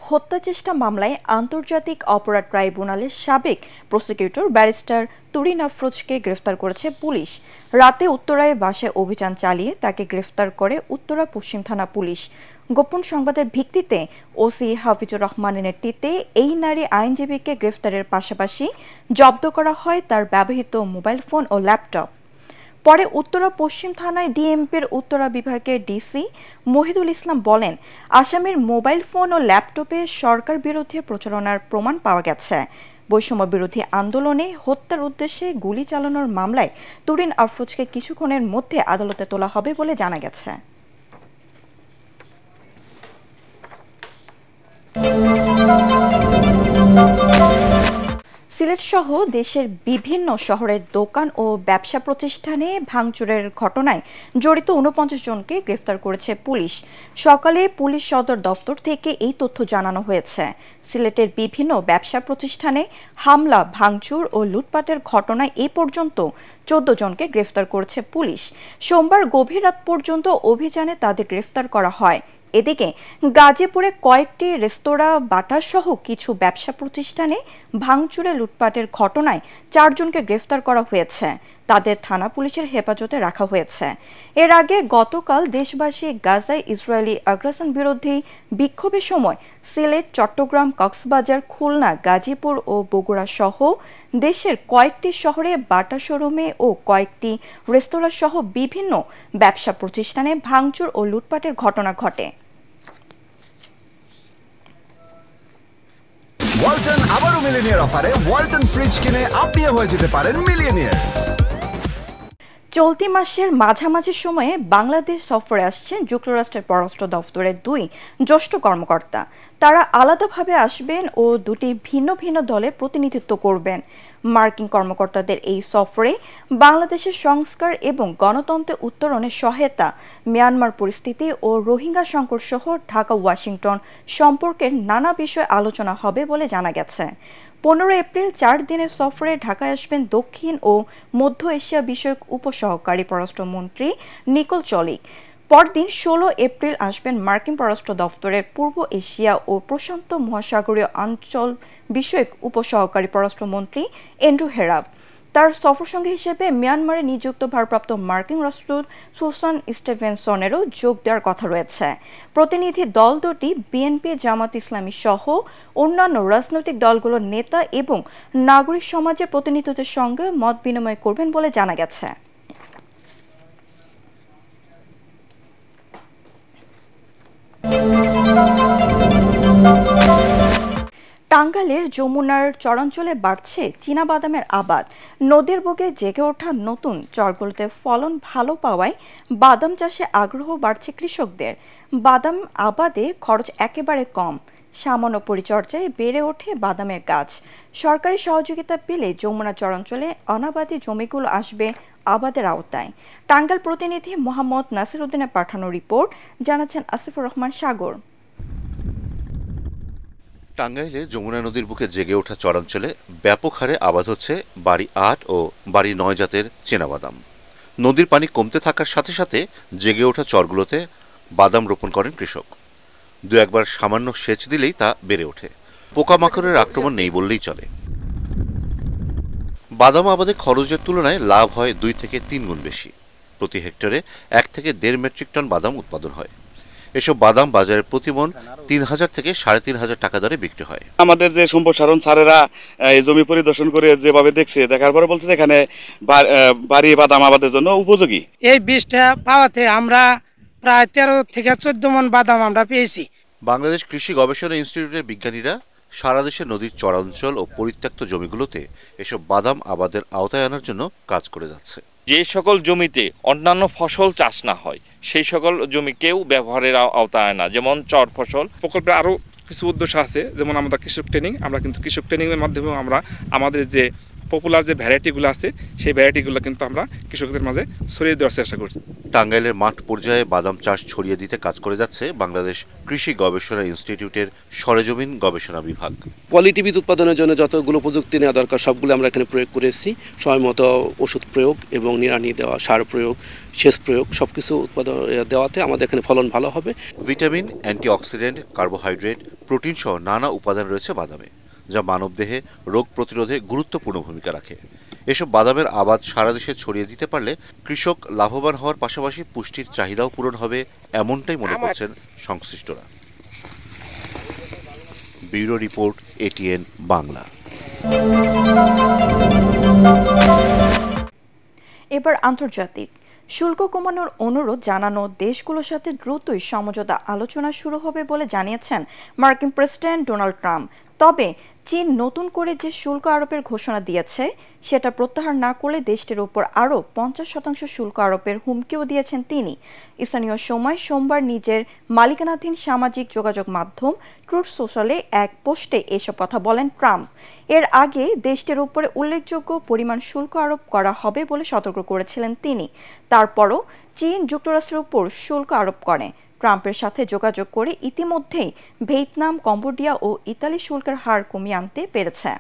হত্যা চেষ্টা মামলায় আন্তর্জাতিক অপরাধ ট্রাইব্যুনালের সাবেক প্রসিকিউটর ব্যারিস্টার তুরিন আফরোজকে গ্রেফতার করেছে পুলিশ। রাতে উত্তরায় বাসায় অভিযান চালিয়ে তাকে গ্রেফতার করে উত্তরা পশ্চিম থানা পুলিশ। গোপন সংবাদের ভিত্তিতে ওসি হাফিজুর রহমানের নেতৃত্বে এই নারী আইনজীবীকে গ্রেফতারের পাশাপাশি জব্দ করা হয় তার ব্যবহৃত মোবাইল ফোন ও ল্যাপটপ। পরে উত্তরা পশ্চিম থানায় ডিএমপির উত্তরা বিভাগের ডিসি মহিদুল ইসলাম বলেন, আসামির মোবাইল ফোন ও ল্যাপটপে সরকার বিরোধী প্রচারণার প্রমাণ পাওয়া গেছে। বৈষম্য বিরোধী আন্দোলনে হত্যার উদ্দেশ্যে গুলি চালানোর মামলায় তুরিন আফরোজকে কিছুক্ষণের মধ্যে আদালতে তোলা হবে বলে জানা গেছে। সিলেট সহ দেশের বিভিন্ন শহরের দোকান ও ব্যবসা প্রতিষ্ঠানে ভাঙচুরের ঘটনায় জড়িত ৪৯ জনকে গ্রেফতার করেছে পুলিশ। সকালে পুলিশ সদর দফতর থেকে এই তথ্য জানানো হয়েছে। সিলেটের বিভিন্ন ব্যবসা প্রতিষ্ঠানে হামলা, ভাঙচুর ও লুটপাটের ঘটনায় এ পর্যন্ত ১৪ জনকে গ্রেফতার করেছে পুলিশ। সোমবার গভীর রাত পর্যন্ত অভিযানে তাদের গ্রেফতার করা হয়। এদিকে গাজীপুরে কয়েকটি রেস্তোরাঁ, বাটার সহ কিছু ব্যবসা প্রতিষ্ঠানে ভাঙচুরে লুটপাটের ঘটনায় ৪ জনকে গ্রেফতার করা হয়েছে। তাদের থানা পুলিশের হেফাজতে রাখা হয়েছে। এর আগে গতকাল দেশবাসী গাজায় ইসরায়েলি আগ্রাসন বিরোধী বিক্ষোভের সময় সিলেট, চট্টগ্রাম, কক্সবাজার, খুলনা, গাজীপুর ও বগুড়া সহ দেশের কয়েকটি শহরে বাটা শোরুমে ও কয়েকটি রেস্তোরাঁ সহ বিভিন্ন ব্যবসা প্রতিষ্ঠানে ভাঙচুর ও লুটপাটের ঘটনা ঘটে। ওয়ালটন আবারও মিলিয়নিয়ার অফারে ওয়ালটন ফ্রিজ কিনে আপনিও হয়ে যেতে পারেন মিলিয়নিয়ার। চলতি মাসের মাঝামাঝি সময়ে বাংলাদেশ সফরে আসছেন যুক্তরাষ্ট্রের পররাষ্ট্র দফতরের ২ জ্যেষ্ঠ কর্মকর্তা। তারা আলাদাভাবে আসবেন ও দুটি ভিন্ন ভিন্ন দলে প্রতিনিধিত্ব করবেন। মার্কিন কর্মকর্তাদের এই সফরে বাংলাদেশের সংস্কার এবং গণতন্ত্রের উত্তরণে সহায়তা, মিয়ানমার পরিস্থিতি ও রোহিঙ্গা সংকট সহ ঢাকা ওয়াশিংটন সম্পর্কের নানা বিষয় আলোচনা হবে বলে জানা গেছে। ১৫ এপ্রিল ৪ দিনের সফরে ঢাকায় আসবেন দক্ষিণ ও মধ্য এশিয়া বিষয়ক উপসহকারী পররাষ্ট্রমন্ত্রী নিকোল চলিক। পরদিন ১৬ এপ্রিল আসবেন মার্কিন পররাষ্ট্র দফতরের পূর্ব এশিয়া ও প্রশান্ত মহাসাগরীয় অঞ্চল বিষয়ক উপসহকারী পররাষ্ট্রমন্ত্রী অ্যান্ড্রু হেরাব। তার সফরসঙ্গী হিসেবে মিয়ানমারে নিযুক্ত ভারপ্রাপ্ত মার্কিন রাষ্ট্রদূত সুসান স্টিভেনসনেরও যোগ দেওয়ার কথা রয়েছে। প্রতিনিধি দল দুটি বিএনপি, জামাত ইসলামী সহ অন্যান্য রাজনৈতিক দলগুলোর নেতা এবং নাগরিক সমাজের প্রতিনিধিদের সঙ্গে মত বিনিময় করবেন বলে জানা গেছে। টাঙ্গাইলের যমুনার চরাঞ্চলে বাড়ছে চীনাবাদামের আবাদ। নদীর বুকে জেগে ওঠা নতুন চরগুলোতে ফলন ভালো পাওয়ায় বাদাম চাষে আগ্রহ বাড়ছে কৃষকদের। বাদাম আবাদে খরচ একেবারে কম, সামান্য পরিচর্যায় বেড়ে ওঠে বাদামের গাছ। সরকারি সহযোগিতা পেলে যমুনা চরাঞ্চলে অনাবাদি জমিগুলো আসবে আবাদের আওতায়। টাঙ্গাইল প্রতিনিধি মোহাম্মদ নাসির উদ্দিনের পাঠানো রিপোর্ট, জানাচ্ছেন আসিফুর রহমান সাগর। টাঙ্গাইলে যমুনা নদীর বুকে জেগে ওঠা চরাঞ্চলে ব্যাপক হারে আবাদ হচ্ছে বাড়ি ৮ ও বাড়ি ৯ জাতের চীনাবাদাম। নদীর পানি কমতে থাকার সাথে সাথে জেগে ওঠা চরগুলোতে বাদাম রোপণ করেন কৃষক। দু একবার সামান্য সেচ দিলেই তা বেড়ে ওঠে। পোকামাকড়ের আক্রমণ নেই বললেই চলে। বাদাম আবাদে খরচের তুলনায় লাভ হয় ২ থেকে ৩ গুণ বেশি। প্রতি হেক্টরে ১ থেকে ১.৫ মেট্রিক টন বাদাম উৎপাদন হয়। এসব বাদাম বাজারে প্রতিমন ৩,০০০ থেকে ৩,৫০০ টাকা দরে বিক্রি হয়। আমাদের যে সম্প্রসারণ স্যারেরা এই জমি পরিদর্শন করে যেভাবে দেখছে, দেখার পরে বলছে এখানে বাড়ি বাদাম আবাদের জন্য উপযোগী। এই বীজটা পাওয়াতে আমরা প্রায় ১৩ থেকে ১৪ মন বাদাম আমরা পেয়েছি। বাংলাদেশ কৃষি গবেষণা ইনস্টিটিউটের বিজ্ঞানীরা সারা দেশে নদীর চরাঞ্চল ও পরিত্যক্ত জমিগুলোতে এসব বাদাম আবাদের আওতায় আনার জন্য কাজ করে যাচ্ছে। যে সকল জমিতে অন্যান্য ফসল চাষ না হয় সেই সকল জমিকেও ব্যবহারের আওতায় না, যেমন চর ফসল প্রকল্পে আরও কিছু উদ্দেশ্য আছে, যেমন আমাদের কৃষক ট্রেনিং। আমরা কিন্তু কৃষক ট্রেনিংয়ের মাধ্যমেও আমরা আমাদের যে পপুলার যে ভ্যারাইটিগুলো আছে সেই ভ্যারাইটিগুলো কিন্তু আমরা কৃষকদের মাঝে ছড়িয়ে দেওয়ার চেষ্টা করছি। টাঙ্গাইলের মাঠ পর্যায়ে বাদাম চাষ ছড়িয়ে দিতে কাজ করে যাচ্ছে বাংলাদেশ কৃষি গবেষণা ইনস্টিটিউটের সরেজমিন গবেষণা বিভাগ। কোয়ালিটি বীজ উৎপাদনের জন্য যতগুলো প্রযুক্তি নেওয়া দরকার সবগুলো আমরা এখানে প্রয়োগ করেছি। সময় মতো ওষুধ প্রয়োগ এবং নিড়ানি দেওয়া, সার প্রয়োগ, সেচ প্রয়োগ সবকিছু উৎপাদন দেওয়াতে আমাদের এখানে ফলন ভালো হবে। ভিটামিন, অ্যান্টিঅক্সিডেন্ট, কার্বোহাইড্রেট, প্রোটিন সহ নানা উপাদান রয়েছে বাদামে, যা মানবদেহে রোগ প্রতিরোধে গুরুত্বপূর্ণ ভূমিকা রাখে। এসব বাদামের আবাদ সারা দেশে ছড়িয়ে দিতে পারলে কৃষক লাভবান হওয়ার পাশাপাশি পুষ্টির চাহিদাও পূরণ হবে, এমনটাই মনে করছেন সংশ্লিষ্টরা। Bureau report, ATN Bangla. এবার আন্তর্জাতিক। শুল্ক কমানোর অনুরোধ জানানো দেশগুলোর সাথে দ্রুতই সমঝোতা আলোচনা শুরু হবে বলে জানিয়েছেন মার্কিন প্রেসিডেন্ট ডোনাল্ড ট্রাম্প। তবে চীন নতুন করে যে শুল্ক আরোপের ঘোষণা দিয়েছে সেটা প্রত্যাহার না করলে দেশটির উপর আরও 50% শুল্ক আরোপের হুমকিও দিয়েছেন তিনি। স্থানীয় সময় সোমবার নিজের মালিকানাধীন সামাজিক যোগাযোগ মাধ্যম ট্রুথ সোশ্যালে এক পোস্টে এসব কথা বলেন ট্রাম্প। এর আগে দেশটির উপরে উল্লেখযোগ্য পরিমাণ শুল্ক আরোপ করা হবে বলে সতর্ক করেছিলেন তিনি। তারপরও চীন যুক্তরাষ্ট্রের উপর শুল্ক আরোপ করে। ট্রাম্পের সাথে যোগাযোগ করে ইতিমধ্যেই ভিয়েতনাম, কম্বোডিয়া ও ইতালি শুল্কের হার কমিয়ে আনতে পেরেছে।